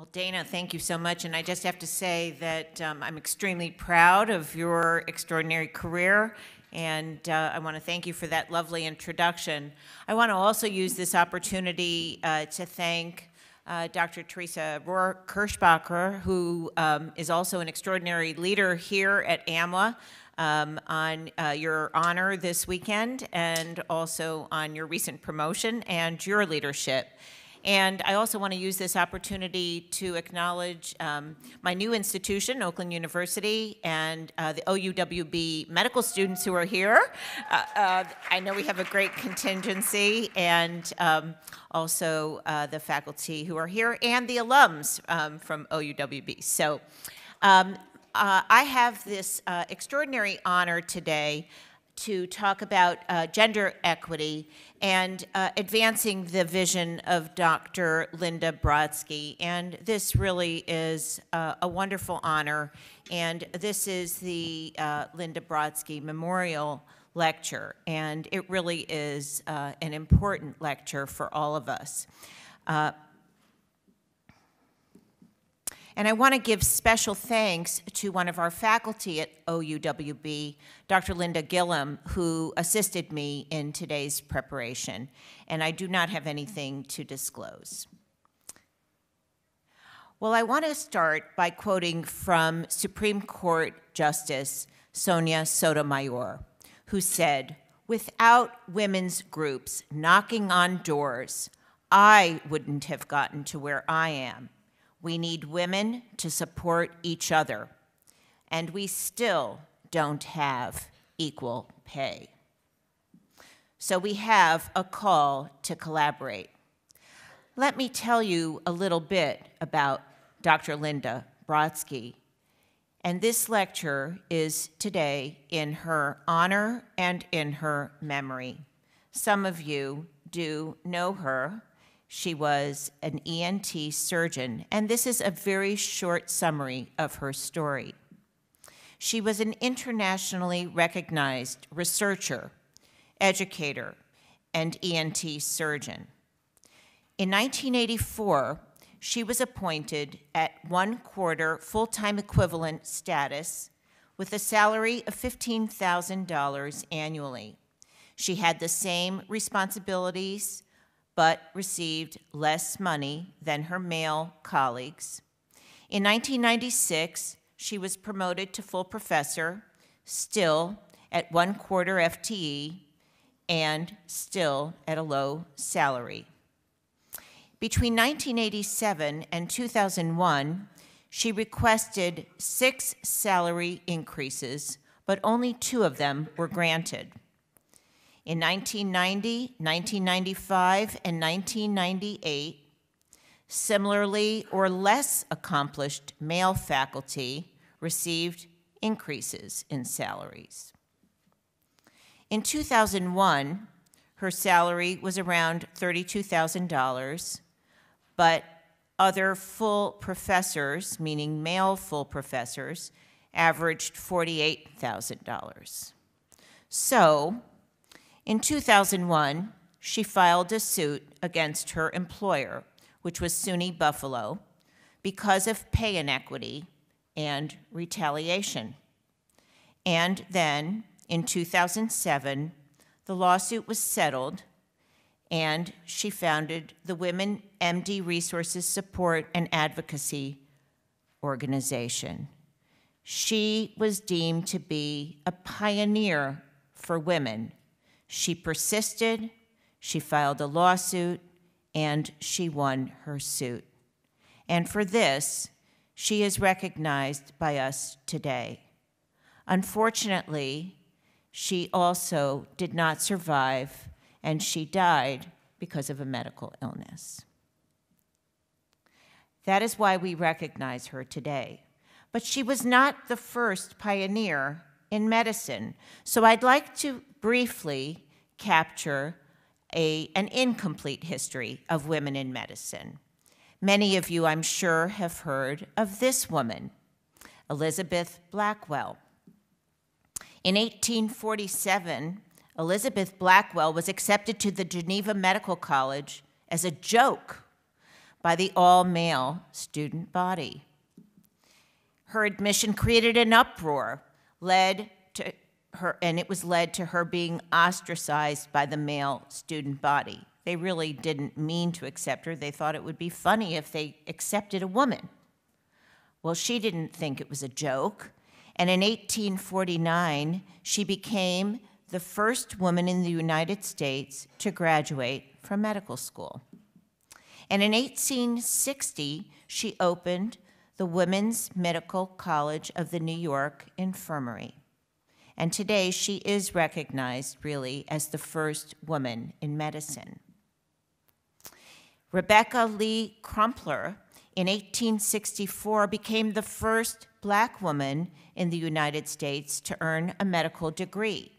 Well, Dana, thank you so much. And I just have to say that I'm extremely proud of your extraordinary career. And I want to thank you for that lovely introduction. I want to also use this opportunity to thank Dr. Teresa Rohr-Kirschbacher, who is also an extraordinary leader here at AMLA, on your honor this weekend and also on your recent promotion and your leadership. And I also want to use this opportunity to acknowledge my new institution, Oakland University, and the OUWB medical students who are here. I know we have a great contingency, and also the faculty who are here, and the alums from OUWB. So I have this extraordinary honor today to talk about gender equity and advancing the vision of Dr. Linda Brodsky. And this really is a wonderful honor. And this is the Linda Brodsky Memorial Lecture. And it really is an important lecture for all of us. And I want to give special thanks to one of our faculty at OUWB, Dr. Linda Gillum, who assisted me in today's preparation. And I do not have anything to disclose. Well, I want to start by quoting from Supreme Court Justice Sonia Sotomayor, who said, "Without women's groups knocking on doors, I wouldn't have gotten to where I am. We need women to support each other, and we still don't have equal pay." So we have a call to collaborate. Let me tell you a little bit about Dr. Linda Brodsky. And this lecture is today in her honor and in her memory. Some of you do know her. She was an ENT surgeon, and this is a very short summary of her story. She was an internationally recognized researcher, educator, and ENT surgeon. In 1984, she was appointed at 1/4 full-time equivalent status with a salary of $15,000 annually. She had the same responsibilities but received less money than her male colleagues. In 1996, she was promoted to full professor, still at 1/4 FTE, and still at a low salary. Between 1987 and 2001, she requested 6 salary increases, but only 2 of them were granted. In 1990, 1995, and 1998, similarly or less accomplished male faculty received increases in salaries. In 2001, her salary was around $32,000, but other full professors, meaning male full professors, averaged $48,000. So, in 2001, she filed a suit against her employer, which was SUNY Buffalo, because of pay inequity and retaliation. And then, in 2007, the lawsuit was settled, and she founded the Women MD Resources Support and Advocacy Organization. She was deemed to be a pioneer for women. She persisted, she filed a lawsuit, and she won her suit. And for this, she is recognized by us today. Unfortunately, she also did not survive, and she died because of a medical illness. That is why we recognize her today. But she was not the first pioneer in medicine. So I'd like to briefly capture an incomplete history of women in medicine. Many of you, I'm sure, have heard of this woman, Elizabeth Blackwell. In 1847, Elizabeth Blackwell was accepted to the Geneva Medical College as a joke, by the all-male student body. Her admission created an uproar, and it was led to her being ostracized by the male student body. They really didn't mean to accept her. They thought it would be funny if they accepted a woman. Well, she didn't think it was a joke, and in 1849, she became the first woman in the United States to graduate from medical school. And in 1860, she opened the Women's Medical College of the New York Infirmary. And today, she is recognized, really, as the first woman in medicine. Rebecca Lee Crumpler, in 1864, became the first Black woman in the United States to earn a medical degree.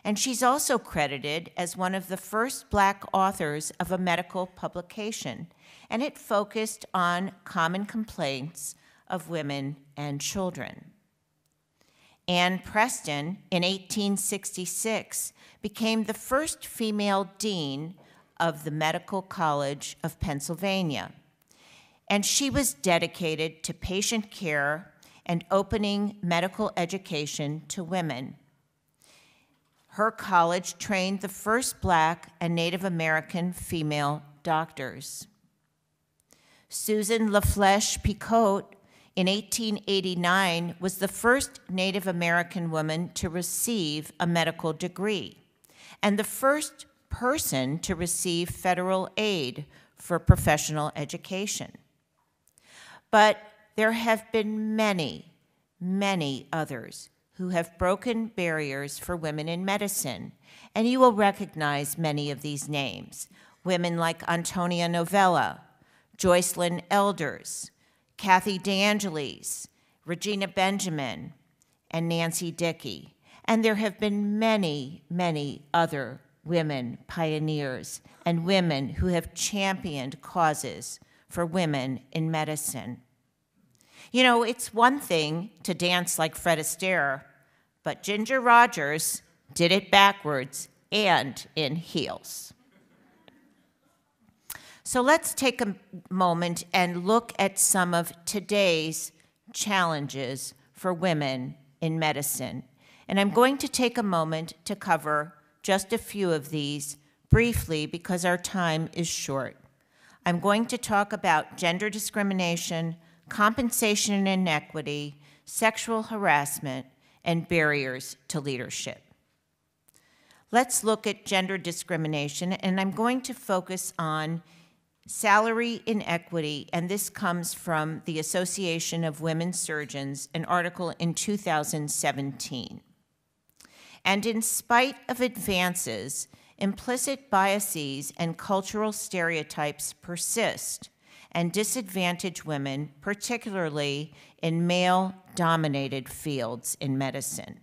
And she's also credited as one of the first Black authors of a medical publication, and it focused on common complaints of women and children. Anne Preston, in 1866, became the first female dean of the Medical College of Pennsylvania, and she was dedicated to patient care and opening medical education to women. Her college trained the first Black and Native American female doctors. Susan LaFlèche Picotte, in 1889, was the first Native American woman to receive a medical degree and the first person to receive federal aid for professional education. But there have been many, many others who have broken barriers for women in medicine, and you will recognize many of these names. Women like Antonia Novella, Joycelyn Elders, Kathy DeAngelis, Regina Benjamin, and Nancy Dickey. And there have been many, many other women pioneers and women who have championed causes for women in medicine. You know, it's one thing to dance like Fred Astaire, but Ginger Rogers did it backwards and in heels. So let's take a moment and look at some of today's challenges for women in medicine. And I'm going to take a moment to cover just a few of these briefly because our time is short. I'm going to talk about gender discrimination, compensation and inequity, sexual harassment, and barriers to leadership. Let's look at gender discrimination, and I'm going to focus on salary inequity, and this comes from the Association of Women Surgeons, an article in 2017. And in spite of advances, implicit biases and cultural stereotypes persist and disadvantage women, particularly in male-dominated fields in medicine.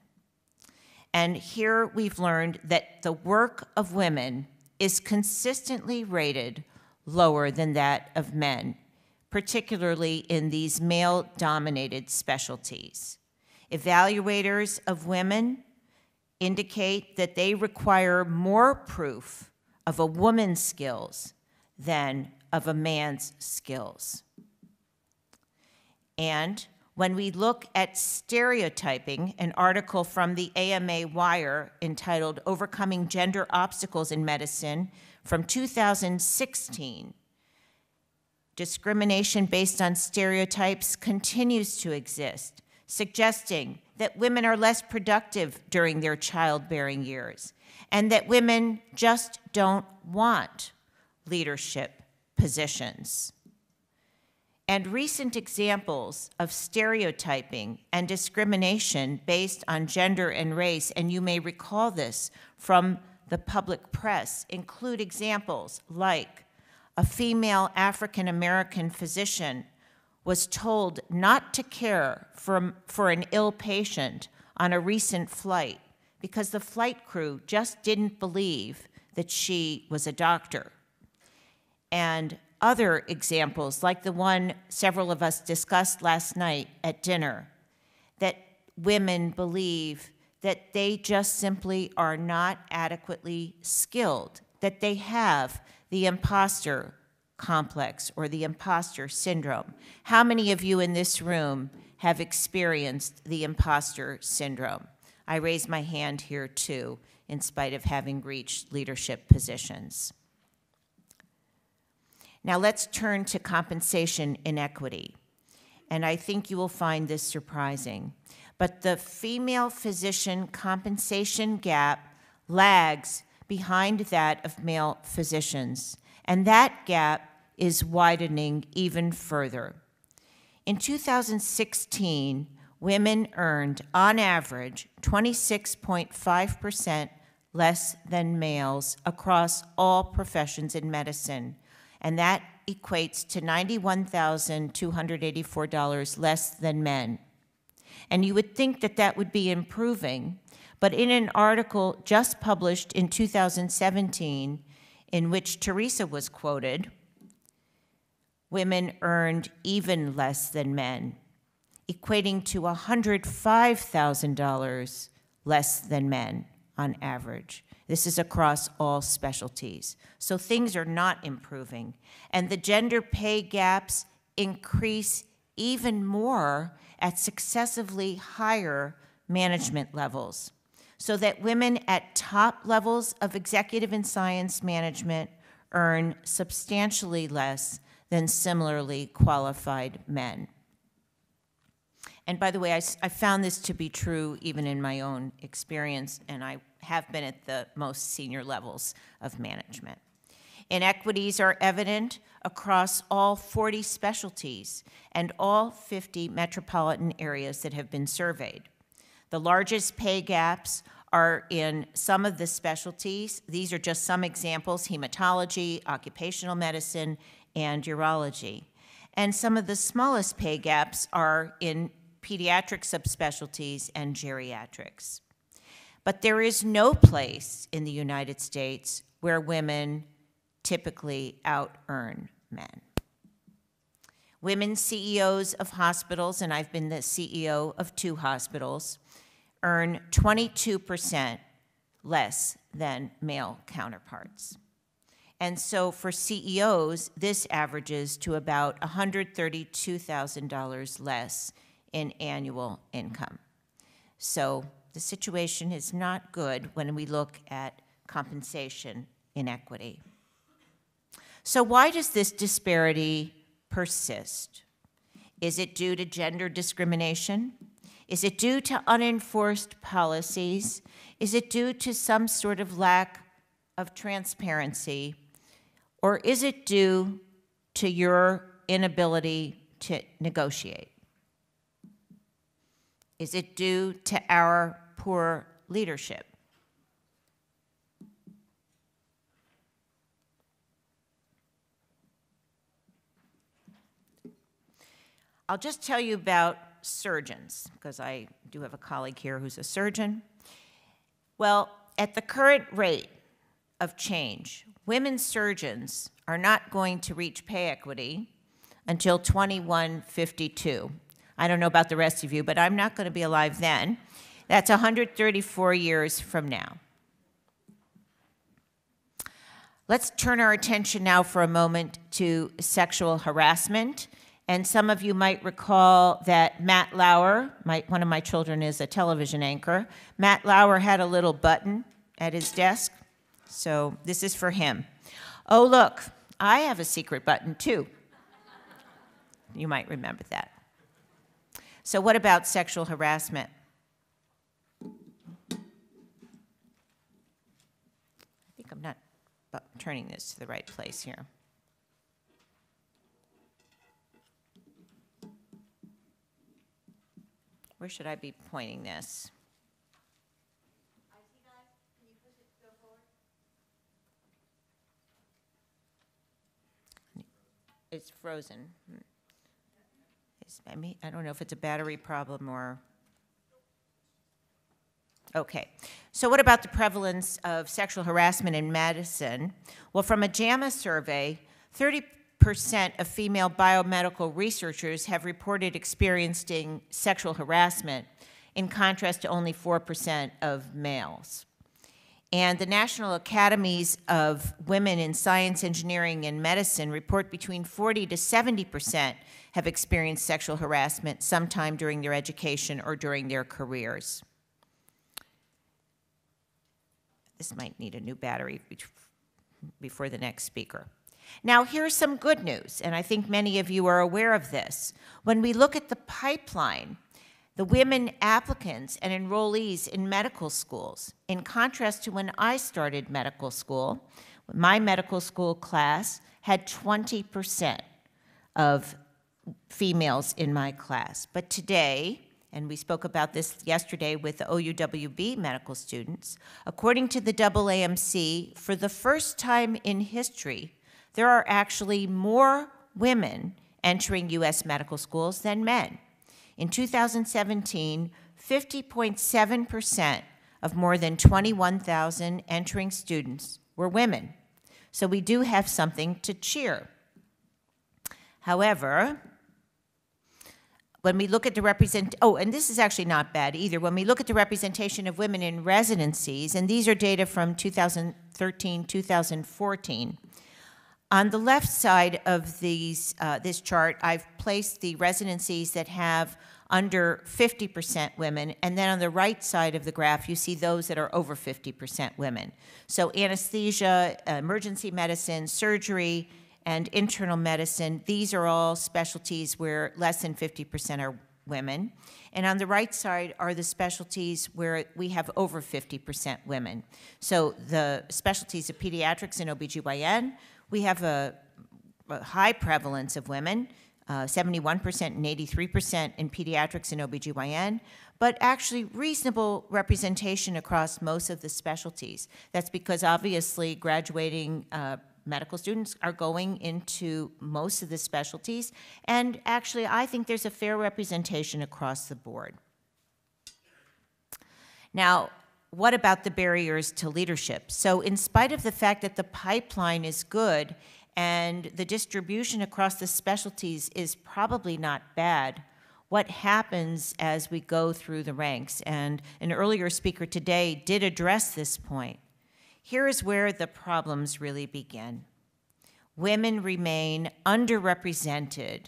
And here we've learned that the work of women is consistently rated lower than that of men, particularly in these male-dominated specialties. Evaluators of women indicate that they require more proof of a woman's skills than of a man's skills. And when we look at stereotyping, an article from the AMA Wire entitled Overcoming Gender Obstacles in Medicine from 2016, discrimination based on stereotypes continues to exist, suggesting that women are less productive during their childbearing years and that women just don't want leadership positions. And recent examples of stereotyping and discrimination based on gender and race, and you may recall this from the public press, include examples like a female African-American physician was told not to care for an ill patient on a recent flight because the flight crew just didn't believe that she was a doctor. And other examples, like the one several of us discussed last night at dinner, that women believe that they just simply are not adequately skilled, that they have the imposter complex or the imposter syndrome. How many of you in this room have experienced the imposter syndrome? I raise my hand here too, in spite of having reached leadership positions. Now let's turn to compensation inequity. And I think you will find this surprising. But the female physician compensation gap lags behind that of male physicians. And that gap is widening even further. In 2016, women earned, on average, 26.5% less than males across all professions in medicine, and that equates to $91,284 less than men. And you would think that that would be improving, but in an article just published in 2017, in which Teresa was quoted, women earned even less than men, equating to $105,000 less than men on average. This is across all specialties. So things are not improving. And the gender pay gaps increase even more at successively higher management levels, so that women at top levels of executive and science management earn substantially less than similarly qualified men. And by the way, I found this to be true even in my own experience, and I have been at the most senior levels of management. Inequities are evident across all 40 specialties and all 50 metropolitan areas that have been surveyed. The largest pay gaps are in some of the specialties. These are just some examples: hematology, occupational medicine, and urology. And some of the smallest pay gaps are in pediatric subspecialties and geriatrics. But there is no place in the United States where women typically out-earn men. Women CEOs of hospitals, and I've been the CEO of 2 hospitals, earn 22% less than male counterparts. And so for CEOs, this averages to about $132,000 less in annual income. So the situation is not good when we look at compensation inequity. So why does this disparity persist? Is it due to gender discrimination? Is it due to unenforced policies? Is it due to some sort of lack of transparency? Or is it due to your inability to negotiate? Is it due to our poor leadership? I'll just tell you about surgeons, because I do have a colleague here who's a surgeon. Well, at the current rate of change, women surgeons are not going to reach pay equity until 2152. I don't know about the rest of you, but I'm not going to be alive then. That's 134 years from now. Let's turn our attention now for a moment to sexual harassment. And some of you might recall that Matt Lauer, one of my children is a television anchor, Matt Lauer had a little button at his desk. So this is for him. Oh, look, I have a secret button too. You might remember that. So what about sexual harassment? I think I'm not turning this to the right place here. Where should I be pointing this? Can you push it to go forward? It's frozen. I don't know if it's a battery problem or... Okay, so what about the prevalence of sexual harassment in Madison? Well, from a JAMA survey, 30% of female biomedical researchers have reported experiencing sexual harassment, in contrast to only 4% of males. And the National Academies of Women in Science, Engineering, and Medicine report between 40 to 70% have experienced sexual harassment sometime during their education or during their careers. This might need a new battery before the next speaker. Now, here's some good news, and I think many of you are aware of this. When we look at the pipeline, the women applicants and enrollees in medical schools, in contrast to when I started medical school, my medical school class had 20% of females in my class. But today, and we spoke about this yesterday with the OUWB medical students, according to the AAMC, for the first time in history, there are actually more women entering U.S. medical schools than men. In 2017, 50.7% of more than 21,000 entering students were women. So we do have something to cheer. However, when we look at the and this is actually not bad either. When we look at the representation of women in residencies, and these are data from 2013, 2014, on the left side of this chart, I've placed the residencies that have under 50% women, and then on the right side of the graph, you see those that are over 50% women. So anesthesia, emergency medicine, surgery, and internal medicine, these are all specialties where less than 50% are women. And on the right side are the specialties where we have over 50% women. So the specialties of pediatrics and OBGYN, we have a high prevalence of women, 71% and 83% in pediatrics and OBGYN, but actually reasonable representation across most of the specialties. That's because obviously graduating medical students are going into most of the specialties, and actually I think there's a fair representation across the board. Now, what about the barriers to leadership? So in spite of the fact that the pipeline is good and the distribution across the specialties is probably not bad, what happens as we go through the ranks? And an earlier speaker today did address this point. Here is where the problems really begin. Women remain underrepresented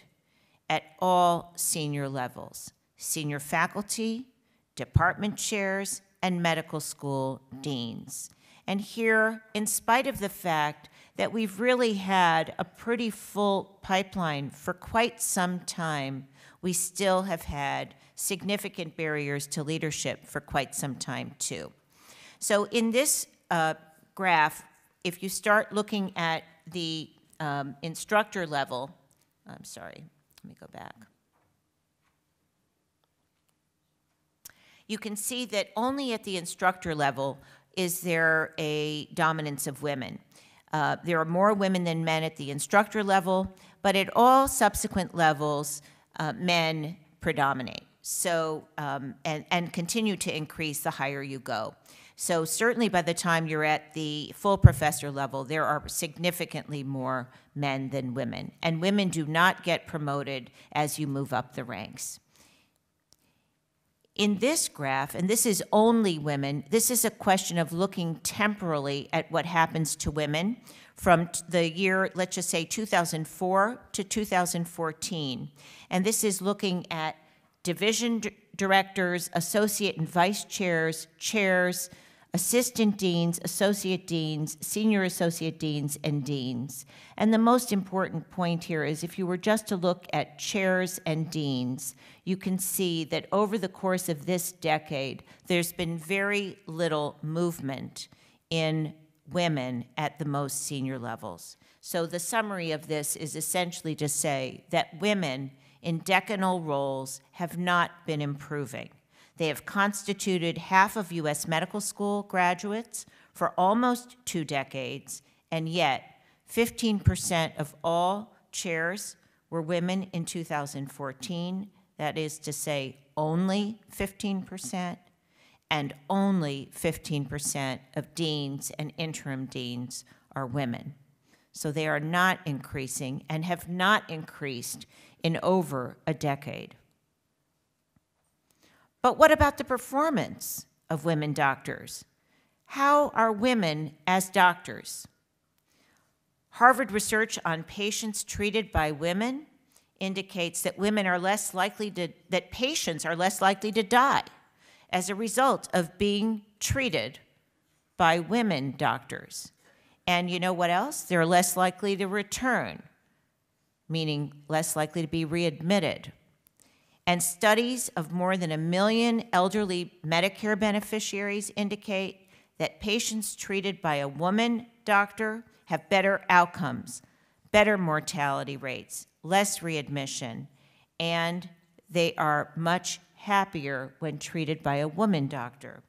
at all senior levels: senior faculty, department chairs, and medical school deans. And here, in spite of the fact that we've really had a pretty full pipeline for quite some time, we still have had significant barriers to leadership for quite some time too. So in this graph, if you start looking at the instructor level, I'm sorry, let me go back. You can see that only at the instructor level is there a dominance of women. There are more women than men at the instructor level, but at all subsequent levels, men predominate. So, and continue to increase the higher you go. So certainly by the time you're at the full professor level, there are significantly more men than women. And women do not get promoted as you move up the ranks. In this graph, and this is only women, this is a question of looking temporally at what happens to women from the year, let's just say 2004 to 2014. And this is looking at division directors, associate and vice chairs, chairs, assistant deans, associate deans, senior associate deans, and deans. And the most important point here is if you were just to look at chairs and deans, you can see that over the course of this decade, there's been very little movement in women at the most senior levels. So the summary of this is essentially to say that women in decanal roles have not been improving. They have constituted half of U.S. medical school graduates for almost 2 decades, and yet 15% of all chairs were women in 2014. That is to say, only 15%, and only 15% of deans and interim deans are women. So they are not increasing and have not increased in over a decade. But what about the performance of women doctors? How are women as doctors? Harvard research on patients treated by women indicates that patients are less likely to die as a result of being treated by women doctors. And you know what else? They're less likely to return, meaning less likely to be readmitted. And studies of more than 1 million elderly Medicare beneficiaries indicate that patients treated by a woman doctor have better outcomes, better mortality rates, less readmission, and they are much happier when treated by a woman doctor.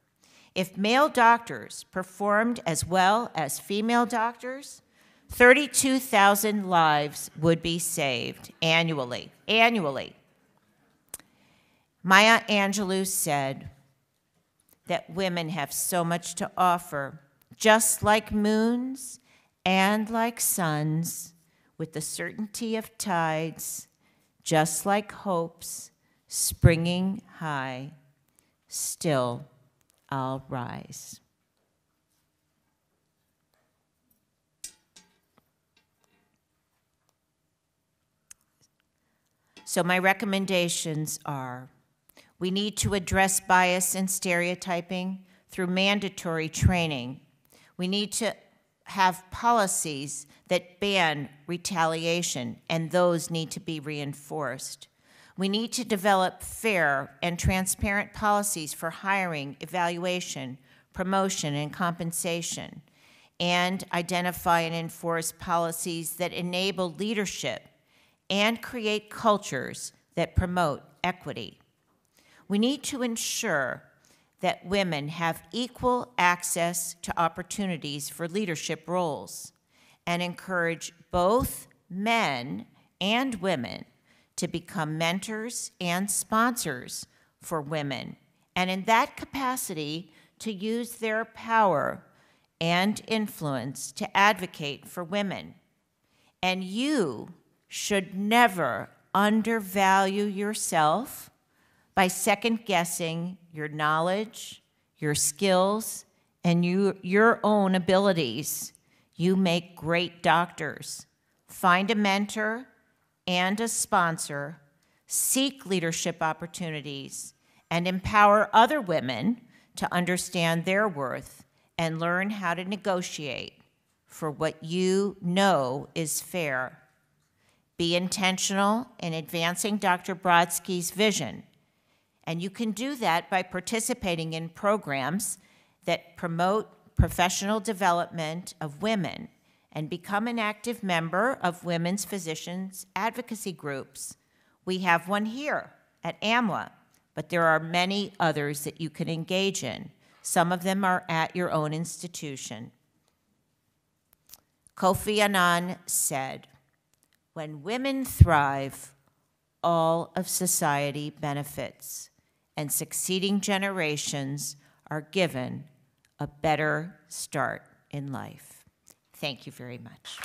If male doctors performed as well as female doctors, 32,000 lives would be saved annually. Maya Angelou said that women have so much to offer, just like moons and like suns, with the certainty of tides, just like hopes springing high, still I'll rise. So my recommendations are, we need to address bias and stereotyping through mandatory training. We need to have policies that ban retaliation, and those need to be reinforced. We need to develop fair and transparent policies for hiring, evaluation, promotion, and compensation, and identify and enforce policies that enable leadership and create cultures that promote equity. We need to ensure that women have equal access to opportunities for leadership roles and encourage both men and women to become mentors and sponsors for women, and in that capacity to use their power and influence to advocate for women. And you should never undervalue yourself by second-guessing your knowledge, your skills, and your own abilities. You make great doctors. Find a mentor and a sponsor, seek leadership opportunities, and empower other women to understand their worth and learn how to negotiate for what you know is fair. Be intentional in advancing Dr. Brodsky's vision. And you can do that by participating in programs that promote professional development of women and become an active member of women's physicians advocacy groups. We have one here at AMLA, but there are many others that you can engage in. Some of them are at your own institution. Kofi Annan said, "When women thrive, all of society benefits, and succeeding generations are given a better start in life." Thank you very much.